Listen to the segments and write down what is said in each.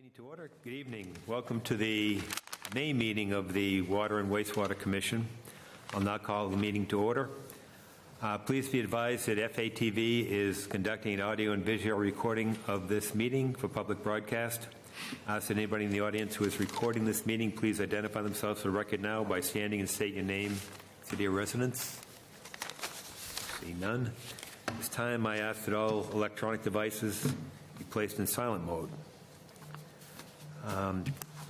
Meeting to order. Good evening. Welcome to the May meeting of the Water and Wastewater Commission. I'll now call the meeting to order. Please be advised that FATV is conducting an audio and visual recording of this meeting for public broadcast. So anybody in the audience who is recording this meeting, please identify themselves for the record now by standing and state your name, city of residence. See none. At this time, I ask that all electronic devices be placed in silent mode.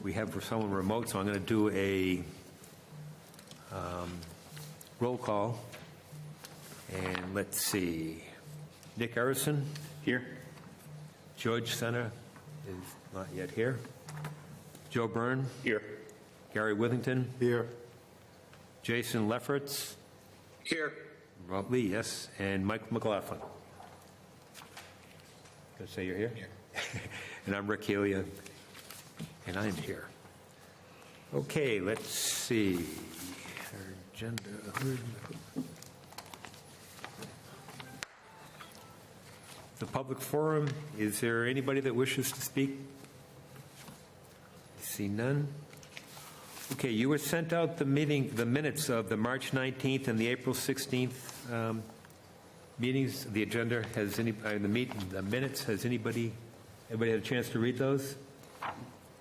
We have for someone remote, so I'm going to do a roll call. And let's see. Nick Arison. Here. George Center is not yet here. Joe Byrne. Here. Gary Withington. Here. Jason Lefferts. Here. Rob Lee, yes. And Mike McLaughlin. Can I say you're here? Here. And I'm Rick Healy, and I'm here. Okay, let's see. Our agenda. The public forum, is there anybody that wishes to speak? I see none. Okay, you were sent out the minutes of the March 19th and the April 16th meetings. The agenda has the minutes. Has anybody had a chance to read those?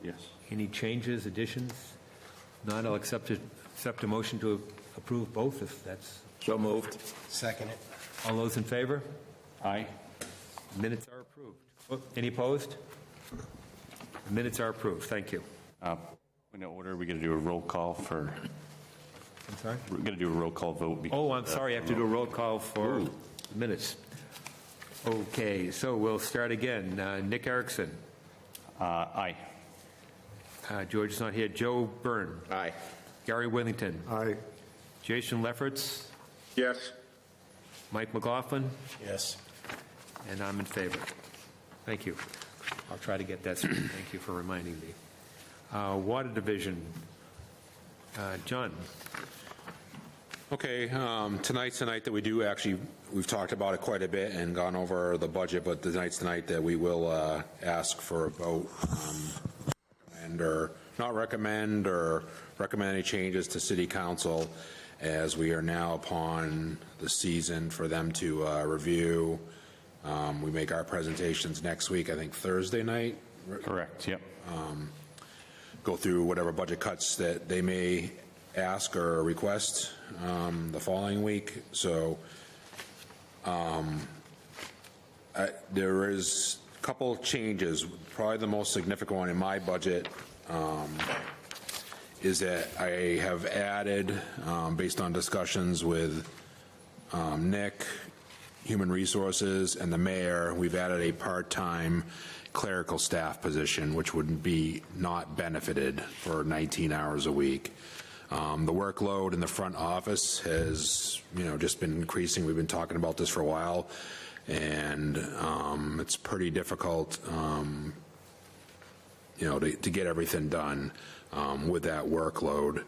Yes. Any changes, additions? Not. I'll accept a motion to approve both if that's. So moved. Second it. All those in favor? Aye. Minutes are approved. Any opposed? The minutes are approved. Thank you. In order, we're going to do a roll call for. I'm sorry? We're going to do a roll call vote. Oh, I'm sorry. I have to do a roll call for minutes. Okay, so we'll start again. Nick Erickson. Aye. George is not here. Joe Byrne. Aye. Gary Withington. Aye. Jason Lefferts. Yes. Mike McLaughlin. Yes. And I'm in favor. Thank you. I'll try to get that straight. Thank you for reminding me. Water Division. John. Okay, tonight's the night that we've talked about it quite a bit and gone over the budget, but tonight's the night that we will ask for a vote and or not recommend or recommend any changes to City Council, as we are now upon the season for them to review. We make our presentations next week, I think Thursday night. Correct, yep. Go through whatever budget cuts that they may ask or request the following week. So there is a couple changes. Probably the most significant one in my budget is that I have added, based on discussions with Nick, Human Resources, and the mayor, we've added a part-time clerical staff position, which would be not benefited for 19 hours a week. The workload in the front office has, just been increasing. We've been talking about this for a while, and it's pretty difficult, to get everything done with that workload.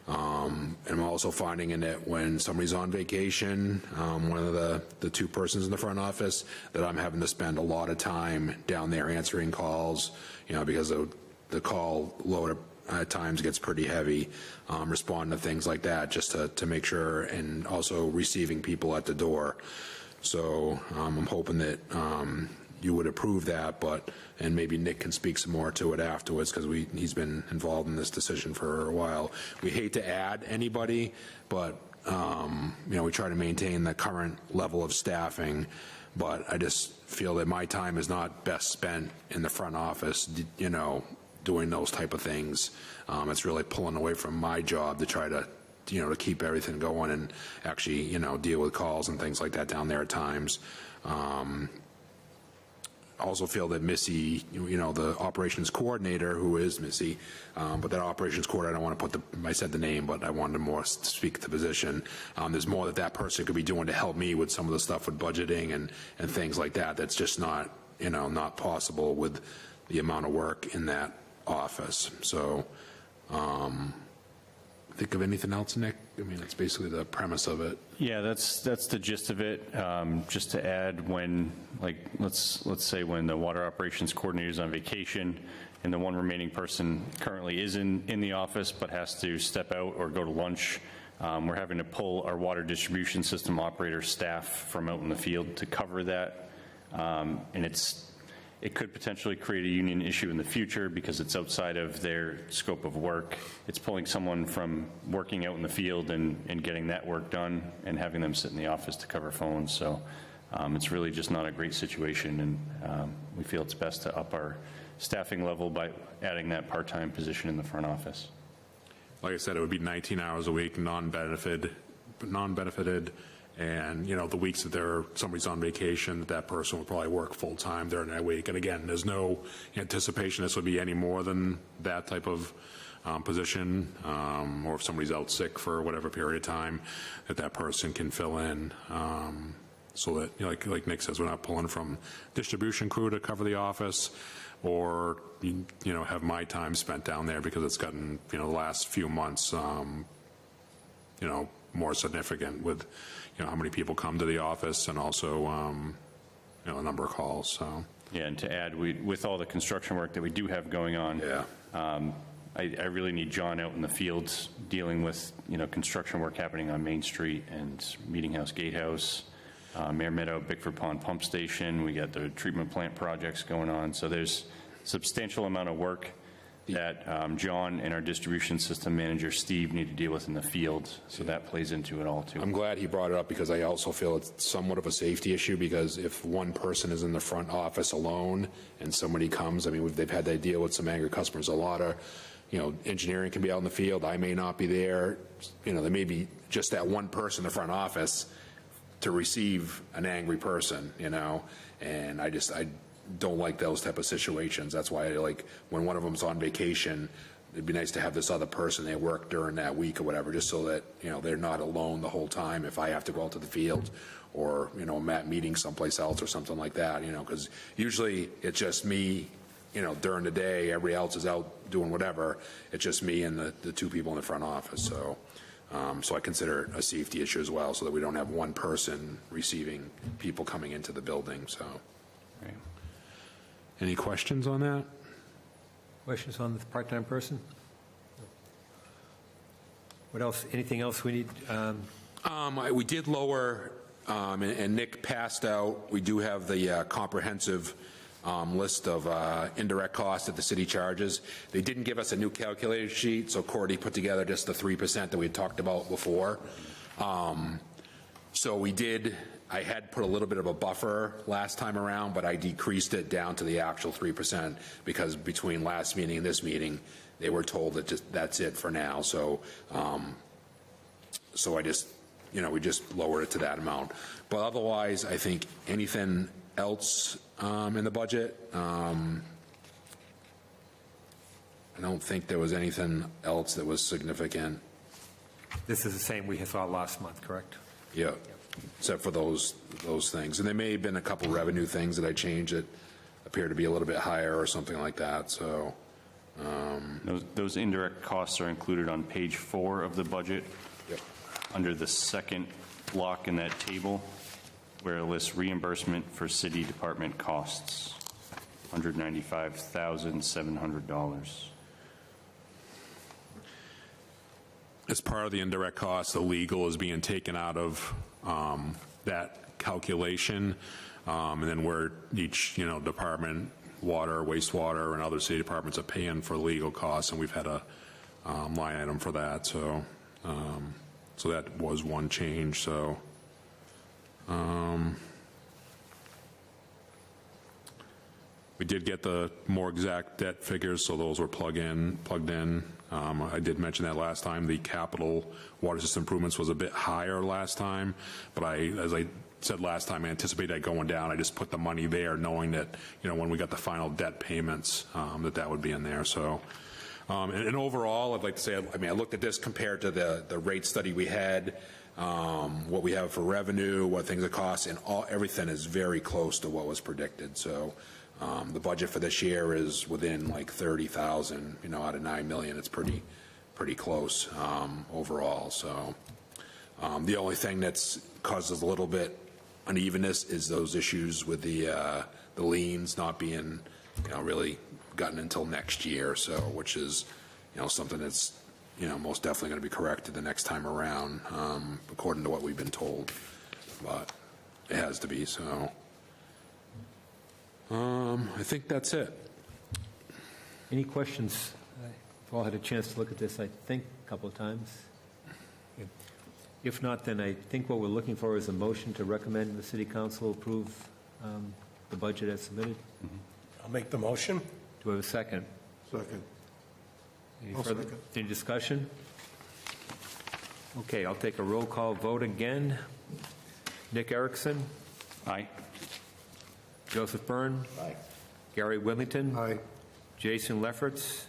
And I'm also finding in it when somebody's on vacation, one of the two persons in the front office, that I'm having to spend a lot of time down there answering calls, because the call load at times gets pretty heavy, responding to things like that just to make sure, and also receiving people at the door. So I'm hoping that you would approve that, and maybe Nick can speak some more to it afterwards, because he's been involved in this decision for a while. We hate to add anybody, but we try to maintain the current level of staffing. But I just feel that my time is not best spent in the front office, doing those type of things. It's really pulling away from my job to try to to keep everything going and actually deal with calls and things like that down there at times. Also feel that Missy, the operations coordinator, who is Missy, but that operations coordinator, I don't want to put I said the name, but I wanted to more speak to the position. There's more that person could be doing to help me with some of the stuff with budgeting and things like that. That's just not, not possible with the amount of work in that office. So, think of anything else, Nick? I mean, that's basically the premise of it. Yeah, that's the gist of it. Just to add, when, let's say when the water operations coordinator is on vacation and the one remaining person currently is in the office but has to step out or go to lunch. We're having to pull our water distribution system operator staff from out in the field to cover that. And it could potentially create a union issue in the future because it's outside of their scope of work. It's pulling someone from working out in the field and getting that work done and having them sit in the office to cover phones. So it's really just not a great situation, and we feel it's best to up our staffing level by adding that part-time position in the front office. Like I said, it would be 19 hours a week, non-benefited, and, you know, the weeks that somebody's on vacation, that person will probably work full-time during that week. And again, there's no anticipation this would be any more than that type of position, or if somebody's out sick for whatever period of time, that person can fill in, so that, you know, like Nick says, we're not pulling from distribution crew to cover the office, or, you know, have my time spent down there because it's gotten, you know, the last few months, you know, more significant with, you know, how many people come to the office and also, you know, the number of calls, so. Yeah, and to add, with all the construction work that we do have going on, I really need John out in the fields dealing with, you know, construction work happening on Main Street and Meetinghouse, Gatehouse, Mare Meadow, Bickford Pond Pump Station. We got the treatment plant projects going on. So there's a substantial amount of work that John and our distribution system manager, Steve, need to deal with in the field. So that plays into it all, too. I'm glad he brought it up because I also feel it's somewhat of a safety issue, because if one person is in the front office alone and somebody comes, I mean, they've had that deal with some angry customers. A lot of, you know, engineering can be out in the field. I may not be there. You know, there may be just that one person in the front office to receive an angry person, you know, and I don't like those type of situations. That's why I like when one of them's on vacation, it'd be nice to have this other person they work during that week or whatever, just so that, you know, they're not alone the whole time if I have to go out to the field or, you know, I'm at meeting someplace else or something like that, you know, because usually it's just me, you know, during the day, everybody else is out doing whatever. It's just me and the two people in the front office. So, so I consider it a safety issue as well, so that we don't have one person receiving people coming into the building. So, Right. Any questions on that? Questions on the part-time person? What else? Anything else we need? We did lower, and Nick passed out, we do have the comprehensive list of indirect costs that the city charges. They didn't give us a new calculator sheet, so Cordy put together just the 3% that we had talked about before. So we did, I had put a little bit of a buffer last time around, but I decreased it down to the actual 3% because between last meeting and this meeting, they were told that that's it for now. So, so I just, you know, we just lowered it to that amount. But otherwise, I think anything else in the budget, I don't think there was anything else that was significant. This is the same we saw last month, correct? Yeah, except for those things. And there may have been a couple revenue things that I changed that appear to be a little bit higher or something like that, so. Those indirect costs are included on page 4 of the budget. Yep. Under the second block in that table, where it lists reimbursement for city department costs, $195,700. As part of the indirect costs, the legal is being taken out of that calculation, and then where each, you know, department, water, wastewater, and other city departments are paying for legal costs, and we've had a line item for that. So, so that was one change. So, we did get the more exact debt figures, so those were plugged in. I did mention that last time. The capital water system improvements was a bit higher last time, but as I said last time, I anticipate that going down. I just put the money there knowing that, you know, when we got the final debt payments, that would be in there. So, and overall, I'd like to say, I mean, I looked at this compared to the rate study we had, what we have for revenue, what things it costs, and everything is very close to what was predicted. So, the budget for this year is within like 30,000, you know, out of 9 million. It's pretty close overall. So, the only thing that's causes a little bit unevenness is those issues with the liens not being, you know, really gotten until next year, so, which is, something that's, most definitely going to be corrected the next time around, according to what we've been told, but it has to be, so. I think that's it. Any questions? We've all had a chance to look at this, I think, a couple of times. If not, then I think what we're looking for is a motion to recommend the city council approve the budget as submitted. I'll make the motion. Do we have a second? Second. Any I'll further, second. any discussion? Okay, I'll take a roll call vote again. Nick Erickson, Aye. Joseph Byrne, Aye. Gary Willington, Aye. Jason Lefferts,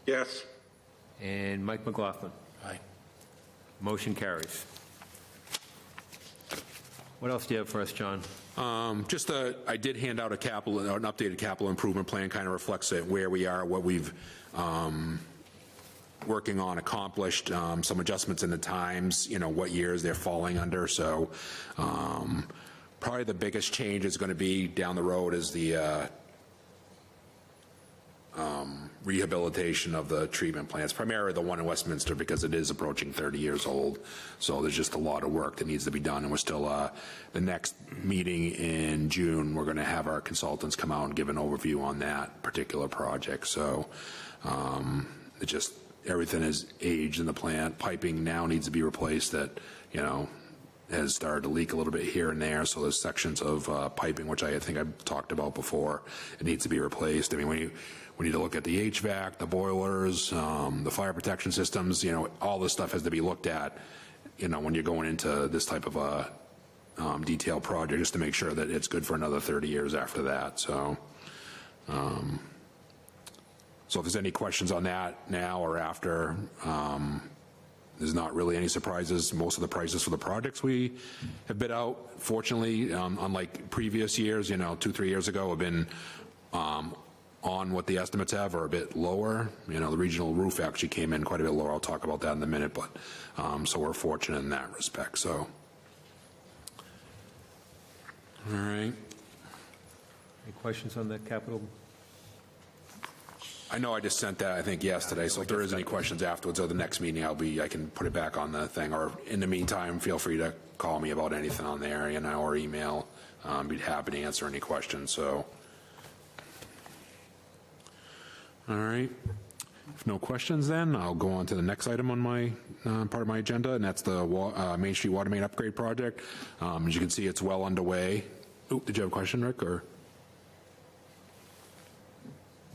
Yes. and Mike McLaughlin. Aye. Motion carries. What else do you have for us, John? I did hand out an updated capital improvement plan, kind of reflects it, where we are, what we've working on, accomplished, some adjustments in the times, what years they're falling under. So probably the biggest change is going to be down the road is the rehabilitation of the treatment plants, primarily the one in Westminster, because it is approaching 30 years old. So there's just a lot of work that needs to be done. And we're still, the next meeting in June, we're going to have our consultants come out and give an overview on that particular project. So it just, everything is aged in the plant. Piping now needs to be replaced that, has started to leak a little bit here and there. So there's sections of piping, which I think I've talked about before. It needs to be replaced. I mean, we need to look at the HVAC, the boilers, the fire protection systems, all this stuff has to be looked at, when you're going into this type of a detailed project, just to make sure that it's good for another 30 years after that. So, so if there's any questions on that now or after, there's not really any surprises. Most of the prices for the projects we have bid out, fortunately, unlike previous years, 2-3 years ago, have been on what the estimates have, or a bit lower. The regional roof actually came in quite a bit lower. I'll talk about that in a minute, but so we're fortunate in that respect. So, all right. Any questions on that capital? I know I just sent that, I think, yesterday, so if there is any questions afterwards or the next meeting, I can put it back on the thing, or in the meantime, feel free to call me about anything on there, or email. Be happy to answer any questions, so. All right. If no questions, then I'll go on to the next item on my part of my agenda, and that's the Main Street Water Main Upgrade Project. As you can see, it's well underway. Oh, did you have a question, Rick, or?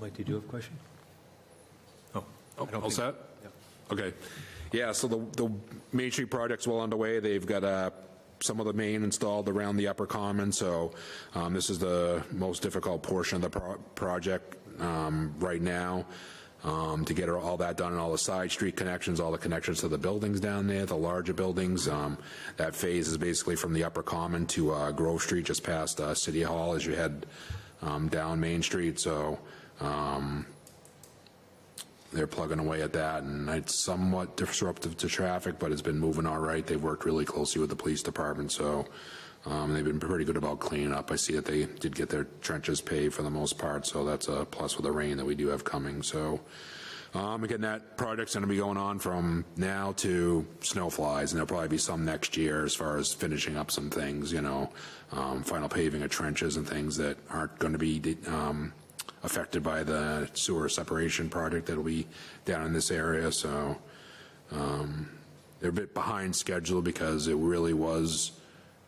Mike, did you have a question? All set? Okay. Yeah, so the Main Street project's well underway. They've got some of the main installed around the upper common, so this is the most difficult portion of the project right now, to get all that done, and all the side street connections, all the connections to the buildings down there, the larger buildings. That phase is basically from the upper common to Grove Street, just past City Hall as you head down Main Street. So they're plugging away at that, and it's somewhat disruptive to traffic, but it's been moving all right. They've worked really closely with the police department, so they've been pretty good about cleaning up. I see that they did get their trenches paved for the most part, so that's a plus with the rain that we do have coming. So again, that project's going to be going on from now to snow flies, and there'll probably be some next year as far as finishing up some things, final paving of trenches and things that aren't going to be affected by the sewer separation project that'll be down in this area. So they're a bit behind schedule because it really was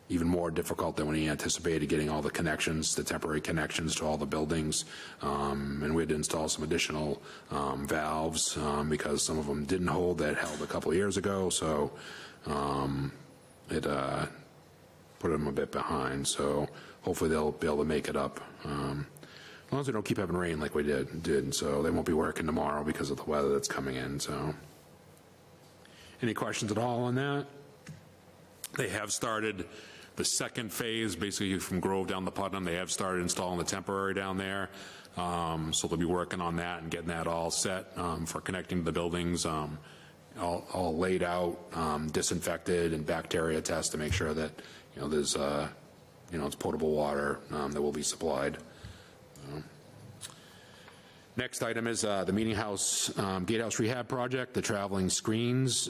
even more difficult than when he anticipated, getting all the connections, the temporary connections to all the buildings. And we had to install some additional valves because some of them didn't hold, that held a couple of years ago. So it put them a bit behind. So hopefully they'll be able to make it up. As long as we don't keep having rain like we did, so they won't be working tomorrow because of the weather that's coming in. So, any questions at all on that? They have started the second phase, basically from Grove down to Putnam. They have started installing the temporary down there, so they'll be working on that and getting that all set for connecting to the buildings, all laid out, disinfected, and bacteria test to make sure that there's it's potable water that will be supplied. Next item is the Meetinghouse, Gatehouse Rehab project, the traveling screens,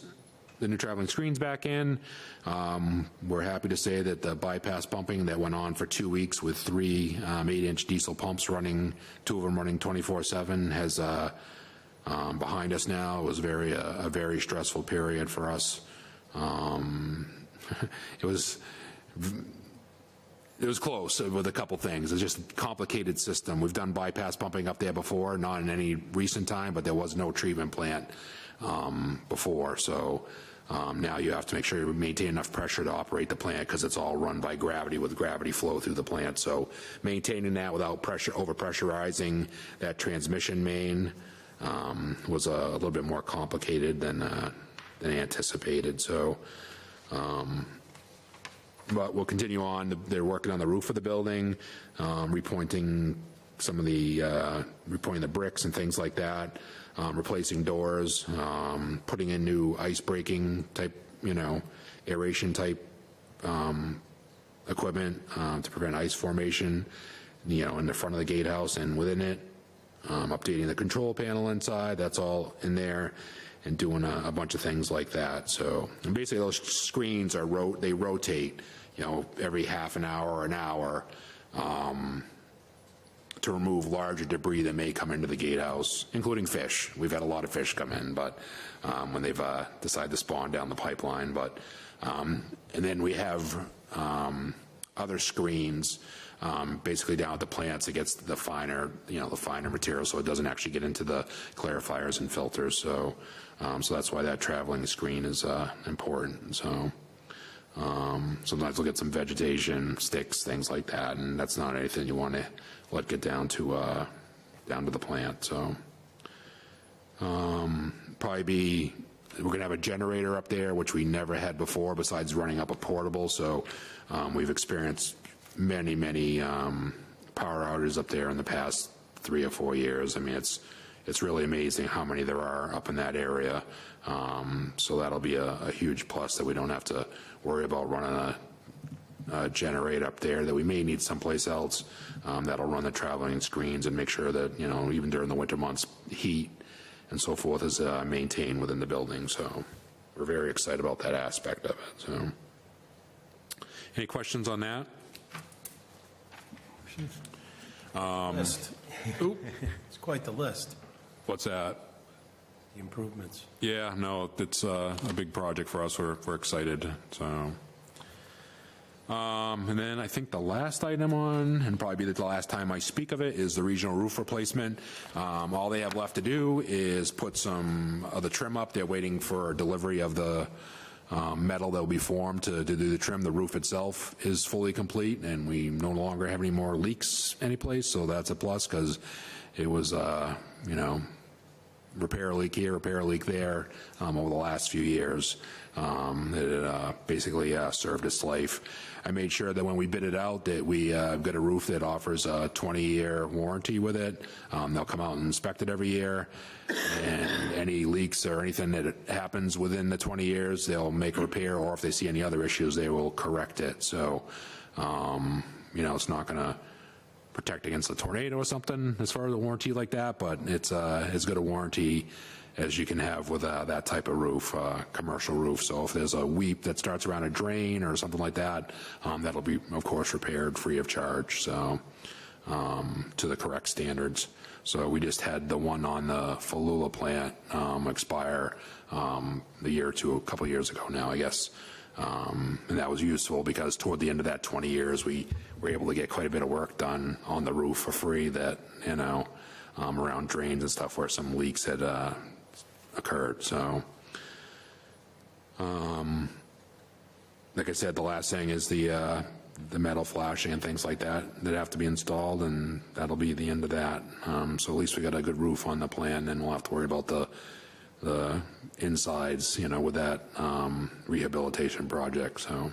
the new traveling screens back in. We're happy to say that the bypass pumping that went on for 2 weeks with 3 8-inch diesel pumps running, 2 of them running 24/7, has behind us now. It was a very stressful period for us. It was close with a couple things. It's just a complicated system. We've done bypass pumping up there before, not in any recent time, but there was no treatment plant before. So now you have to make sure you maintain enough pressure to operate the plant because it's all run by gravity with gravity flow through the plant. So maintaining that without overpressurizing that transmission main was a little bit more complicated than anticipated. So. But we'll continue on. They're working on the roof of the building, repointing some of the, repointing the bricks and things like that, replacing doors, putting in new ice breaking type, aeration type equipment to prevent ice formation, in the front of the gatehouse and within it, updating the control panel inside, that's all in there, and doing a bunch of things like that. So and basically those screens they rotate, every half an hour or an hour to remove larger debris that may come into the gatehouse, including fish. We've had a lot of fish come in, but when they've decided to spawn down the pipeline. But and then we have other screens basically down at the plants against the finer, the finer material, so it doesn't actually get into the clarifiers and filters. So, so that's why that traveling screen is important. So, sometimes we'll get some vegetation, sticks, things like that, and that's not anything you want to let get down to the plant. So, probably we're going to have a generator up there, which we never had before, besides running up a portable. So, we've experienced many power outages up there in the past 3 or 4 years. I mean, it's really amazing how many there are up in that area. So that'll be a huge plus that we don't have to worry about running a generator up there that we may need someplace else. That'll run the traveling screens and make sure that, even during the winter months, heat and so forth is maintained within the building. So we're very excited about that aspect of it. So any questions on that? List. It's quite the list, What's that? the improvements. Yeah, no, it's a big project for us. We're excited. So, and then I think the last item on, and probably be the last time I speak of it, is the regional roof replacement. All they have left to do is put some of the trim up. They're waiting for delivery of the metal that will be formed to do the trim. The roof itself is fully complete, and we no longer have any more leaks anyplace, so that's a plus, because it was, repair a leak here, repair a leak there over the last few years. It basically served its life. I made sure that when we bid it out that we got a roof that offers a 20-year warranty with it. They'll come out and inspect it every year, and any leaks or anything that happens within the 20 years, they'll make a repair, or if they see any other issues, they will correct it. So, it's not going to protect against a tornado or something as far as a warranty like that, but it's as good a warranty as you can have with that type of roof, commercial roof. So if there's a weep that starts around a drain or something like that, that'll be, of course, repaired free of charge, so to the correct standards. So we just had the one on the Falula plant expire a couple of years ago now, I guess. And that was useful because toward the end of that 20 years, we were able to get quite a bit of work done on the roof for free that, around drains and stuff where some leaks had occurred. So, like I said, the last thing is the metal flashing and things like that have to be installed, and that'll be the end of that. So at least we got a good roof on the plan, and we'll have to worry about the insides, with that rehabilitation project. So,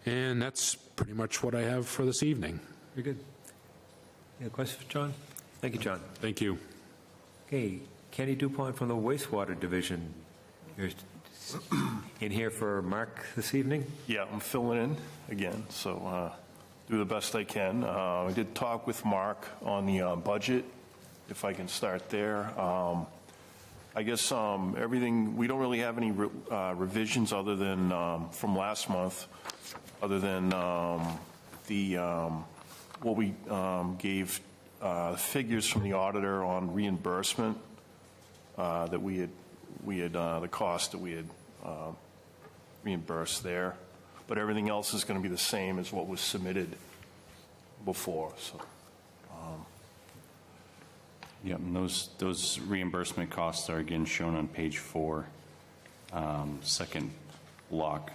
and that's pretty much what I have for this evening. Very good. Any questions for John? Thank you, John. Thank you. Okay, Kenny Dupont from the Wastewater Division. You're in here for Mark this evening? Yeah, I'm filling in again, so do the best I can. I did talk with Mark on the budget if I can start there. I guess everything, we don't really have any revisions other than from last month, other than what we gave figures from the auditor on reimbursement that we had the cost that we had reimbursed there. But everything else is going to be the same as what was submitted before, so. Yeah, and those reimbursement costs are again shown on page 4, second block,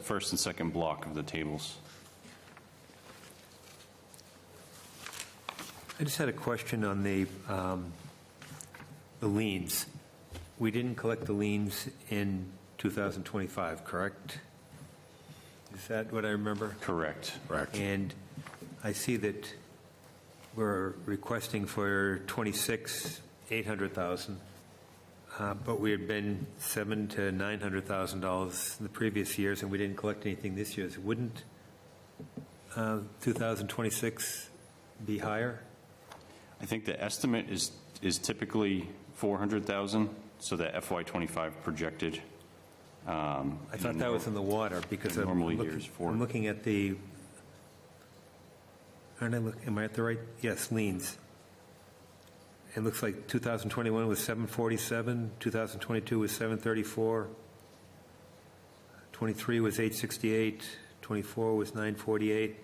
first and second block of the tables. I just had a question on the liens. We didn't collect the liens in 2025, correct? Is that what I remember? Correct. Correct. And I see that we're requesting for 26, 800,000, but we had been $700,000 to $900,000 in the previous years, and we didn't collect anything this year. So wouldn't 2026 be higher? I think the estimate is typically 400,000, so that FY25 projected. I thought that was in the water because I'm Normally looking, years for. I'm looking at the, am I at the right? Yes, liens. It looks like 2021 was 747, 2022 was 734, 23 was 868, 24 was 948.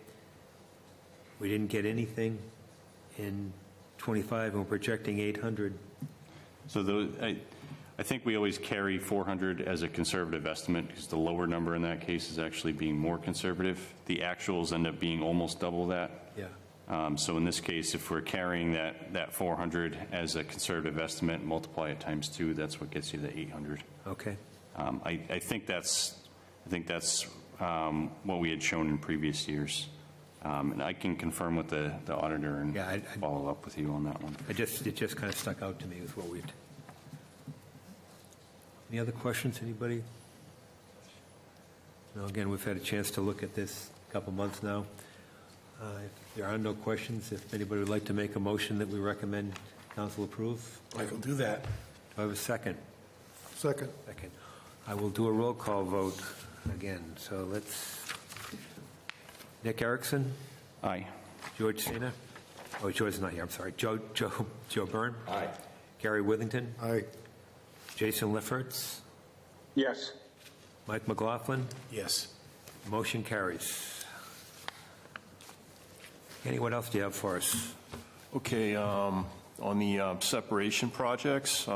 We didn't get anything in 25, and we're projecting 800. So I think we always carry 400 as a conservative estimate because the lower number in that case is actually being more conservative. The actuals end up being almost double that. Yeah. So in this case, if we're carrying that 400 as a conservative estimate, multiply it times 2, that's what gets you the 800. Okay. I think that's what we had shown in previous years. And I can confirm with the auditor and Yeah, follow up with you on that one. It just kind of stuck out to me with what we'd. Any other questions, anybody? No, again, we've had a chance to look at this a couple months now. If there are no questions, if anybody would like to make a motion that we recommend council approve, I will do that. do I have a second? Second. Second. I will do a roll call vote again. So Nick Erickson, Aye. George Sena. Oh, George's not here. I'm sorry. Joe Byrne. Aye. Gary Withington. Aye. Jason Liffords. Yes. Mike McLaughlin. Yes. Motion carries. Kenny, what else do you have for us? Okay, on the separation projects,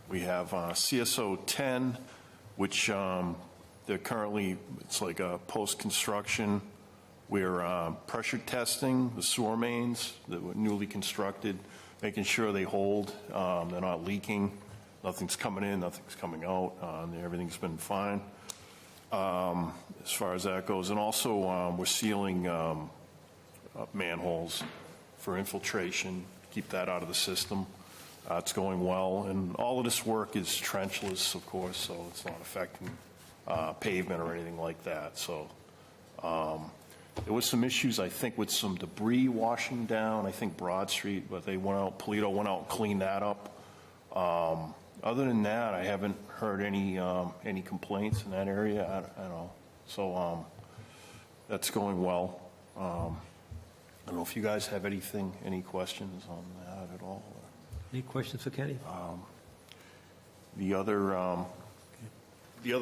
we have CSO 10, which they're currently, it's like a post-construction. We're pressure testing the sewer mains that were newly constructed, making sure they hold, they're not leaking, nothing's coming in, nothing's coming out, everything's been fine as far as that goes. And also, we're sealing manholes for infiltration, keep that out of the system. It's going well, and all of this work is trenchless, of course, so it's not affecting pavement or anything like that. So there was some issues, I think, with some debris washing down, I think Broad Street, but Polito went out and cleaned that up. Other than that, I haven't heard any complaints in that area. I don't know. So that's going well. I don't know if you guys have any questions on that at all. Any questions for Kenny? The other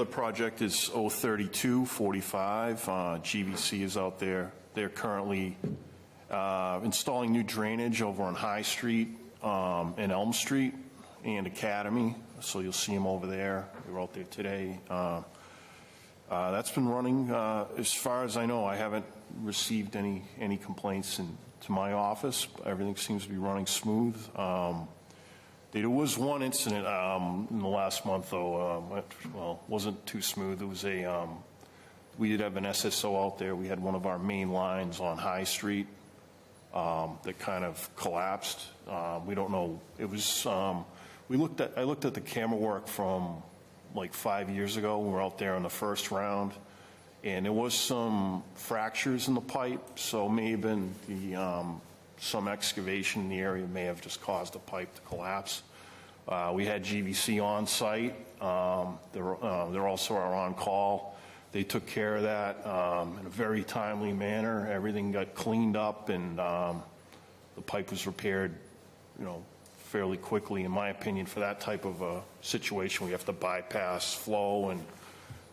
project is 03245. GVC is out there. They're currently installing new drainage over on High Street and Elm Street and Academy. So you'll see them over there. They were out there today. That's been running. As far as I know, I haven't received any complaints to my office. Everything seems to be running smooth. There was one incident in the last month, though. Well, wasn't too smooth. It was we did have an SSO out there. We had one of our main lines on High Street that kind of collapsed. We don't know. It was. I looked at the camera work from like 5 years ago. We were out there on the first round, and there was some fractures in the pipe. So maybe some excavation in the area may have just caused the pipe to collapse. We had GVC on site. They're also our on-call. They took care of that in a very timely manner. Everything got cleaned up, and the pipe was repaired, fairly quickly. In my opinion, for that type of a situation, we have to bypass flow, and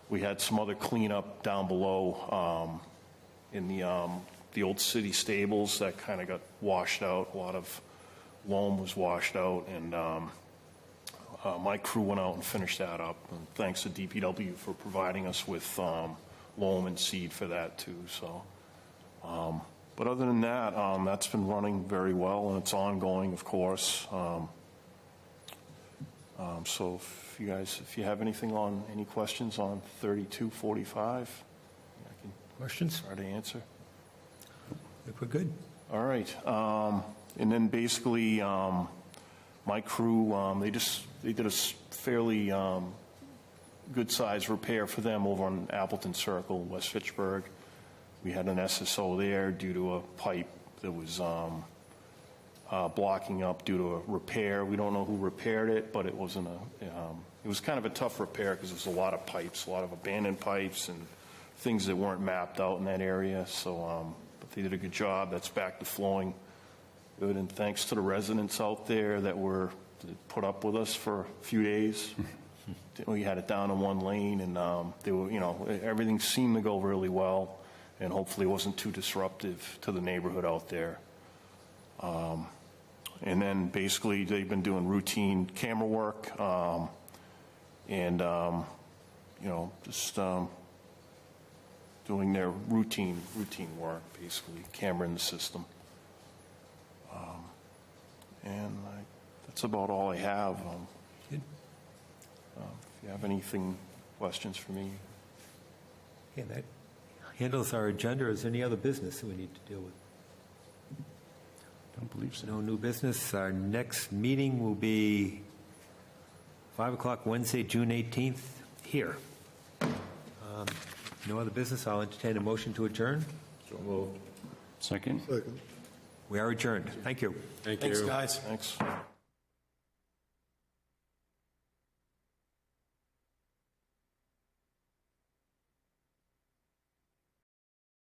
we had some other cleanup down below in the old city stables that kind of got washed out. A lot of loam was washed out, and my crew went out and finished that up. And thanks to DPW for providing us with loam and seed for that too. So, but other than that, that's been running very well, and it's ongoing, of course. So if you have any questions on 3245, I can Questions? try to answer. If we're good. All right. And then basically, my crew, they did a fairly good-sized repair for them over on Appleton Circle, West Fitchburg. We had an SSO there due to a pipe that was blocking up due to a repair. We don't know who repaired it, but it wasn't it was kind of a tough repair because there's a lot of pipes, a lot of abandoned pipes and things that weren't mapped out in that area. So, but they did a good job. That's back to flowing good, and thanks to the residents out there that put up with us for a few days. We had it down in one lane, and they were, everything seemed to go really well, and hopefully it wasn't too disruptive to the neighborhood out there. And then basically they've been doing routine camera work, and just doing their routine work, basically, camera in the system. And that's about all I have. Good. If you have questions for me. Yeah, that handles our agenda. Is there any other business that we need to deal with? Don't believe so. No new business. Our next meeting will be 5 o'clock Wednesday, June 18th, here. No other business. I'll entertain a motion to adjourn. Second? We are adjourned. Thank you. Thanks, guys. Thanks.